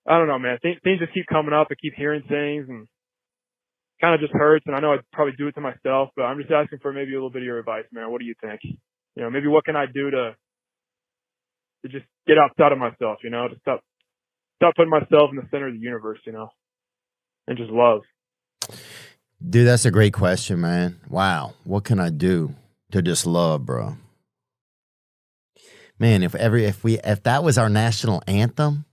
I don't know, man. Things just keep coming up. I keep hearing things and kind of just hurts. And I know I'd probably do it to myself, but I'm just asking for maybe a little bit of your advice, man. What do you think? Maybe what can I do to just get outside of myself, to stop putting myself in the center of the universe, and just love. Dude, that's a great question, man. Wow. What can I do to just love, bro? Man, if that was our national anthem,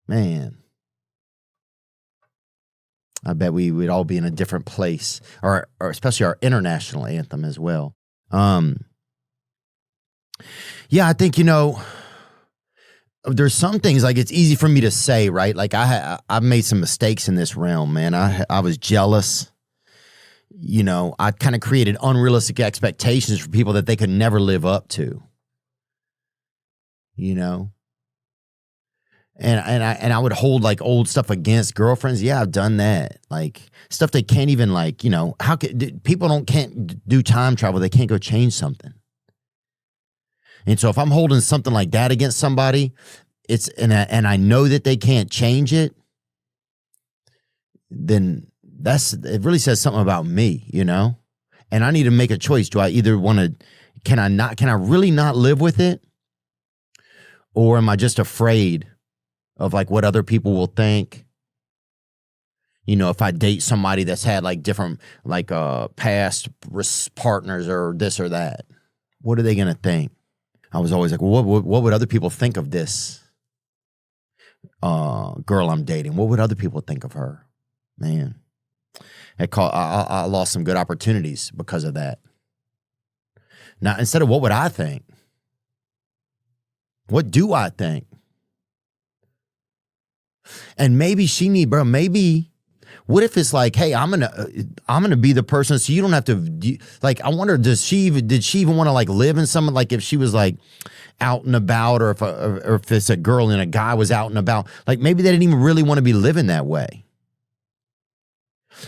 man, I bet we would all be in a different place, or especially our international anthem as well. Yeah, I think, there's some things like it's easy for me to say, right? Like I've made some mistakes in this realm, man. I was jealous. I kind of created unrealistic expectations for people that they could never live up to. And I would hold like old stuff against girlfriends. Yeah, I've done that. Like stuff they can't even how can people can't do time travel? They can't go change something. And so if I'm holding something like that against somebody, and I know that they can't change it, then it really says something about me, And I need to make a choice. Do I either can I really not live with it? Or am I just afraid of like what other people will think? If I date somebody that's had like different past partners or this or that, what are they going to think? I was always like, well, what would other people think of this girl I'm dating? What would other people think of her? Man, I lost some good opportunities because of that. Now, instead of what would I think, what do I think? And maybe what if it's like, hey, I'm gonna be the person, so you don't have to I wonder, did she even want to like live in something, like if she was like out and about, or if it's a girl and a guy was out and about, like maybe they didn't even really want to be living that way.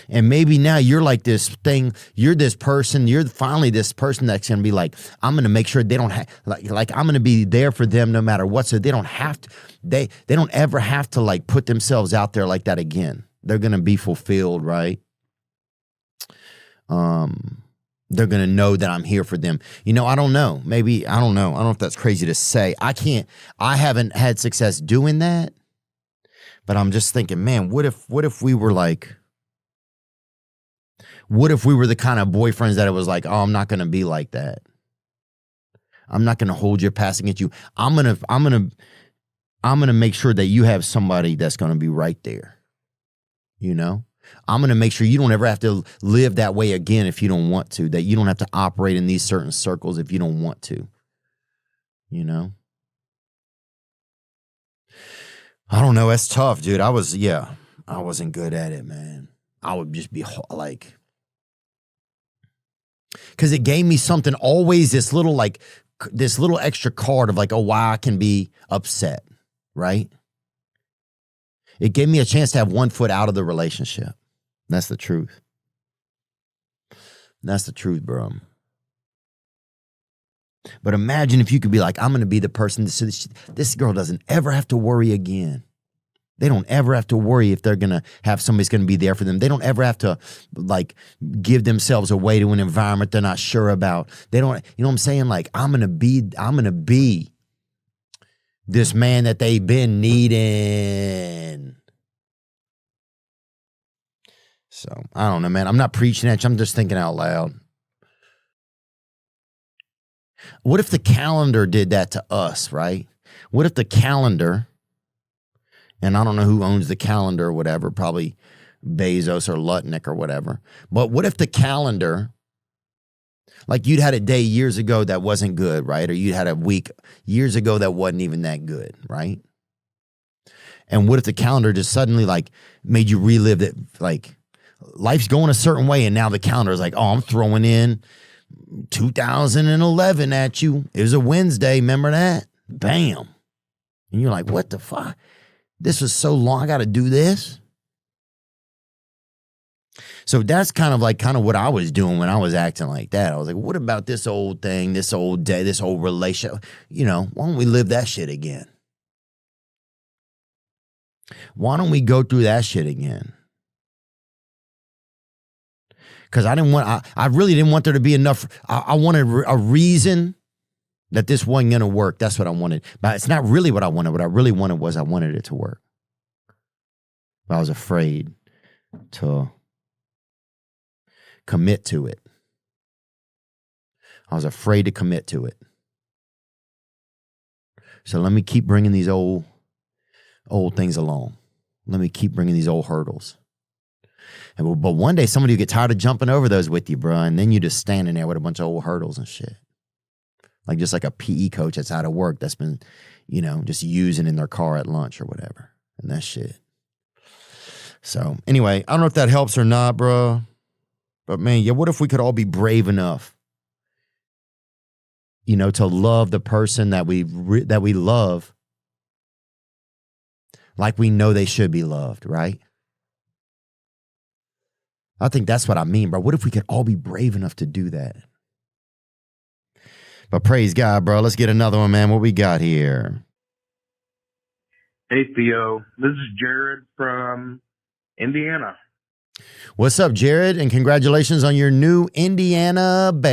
And maybe now you're like this thing, you're this person, you're finally this person that's going to be like, I'm going to make sure they don't have, like I'm going to be there for them no matter what. So they don't have to, they don't ever have to like put themselves out there like that again. They're going to be fulfilled, right? They're going to know that I'm here for them. I don't know. Maybe, I don't know. I don't know if that's crazy to say. I haven't had success doing that, but I'm just thinking, man, what if we were like, what if we were the kind of boyfriends that it was like, oh, I'm not going to be like that. I'm not going to hold your past against you. I'm going to make sure that you have somebody that's going to be right there. I'm going to make sure you don't ever have to live that way again if you don't want to, that you don't have to operate in these certain circles if you don't want to, I don't know. That's tough, dude. I wasn't good at it, man. I would just be like, because it gave me something, always this little extra card of like, oh, why I can be upset, right? It gave me a chance to have one foot out of the relationship. That's the truth. That's the truth, bro. But imagine if you could be like, I'm going to be the person so this girl doesn't ever have to worry again. They don't ever have to worry if they're going to have somebody's going to be there for them. They don't ever have to like give themselves away to an environment they're not sure about. They don't, you know what I'm saying? Like, I'm going to be this man that they've been needing. So I don't know, man. I'm not preaching at you. I'm just thinking out loud. What if the calendar did that to us, right? What if the calendar, and I don't know who owns the calendar or whatever, probably Bezos or Lutnick or whatever. But what if the calendar, like you'd had a day years ago that wasn't good, right? Or you had a week years ago that wasn't even that good, right? And what if the calendar just suddenly like made you relive it, like life's going a certain way, and now the calendar is like, oh, I'm throwing in 2011 at you. It was a Wednesday, remember that? Bam. And you're like, what the fuck? This was so long, I got to do this. So that's kind of what I was doing when I was acting like that. I was like, what about this old thing, this old day, this old relationship? Why don't we live that shit again? Why don't we go through that shit again? Because I really didn't want there to be enough. I wanted a reason that this wasn't going to work. That's what I wanted. But it's not really what I wanted. What I really wanted was I wanted it to work. But I was afraid to commit to it. I was afraid to commit to it. So let me keep bringing these old things along. Let me keep bringing these old hurdles. But one day somebody will get tired of jumping over those with you, bro, and then you're just standing there with a bunch of old hurdles and shit. Like just like a PE coach that's out of work that's been, just using in their car at lunch or whatever. And that shit. So anyway, I don't know if that helps or not, bro. But man, what if we could all be brave enough, to love the person that we love like we know they should be loved, right? I think that's what I mean, bro. What if we could all be brave enough to do that? But praise God, bro. Let's get another one, man. What we got here? Hey, Theo. This is Jared from Indiana. What's up, Jared? And congratulations on your new Indiana baby.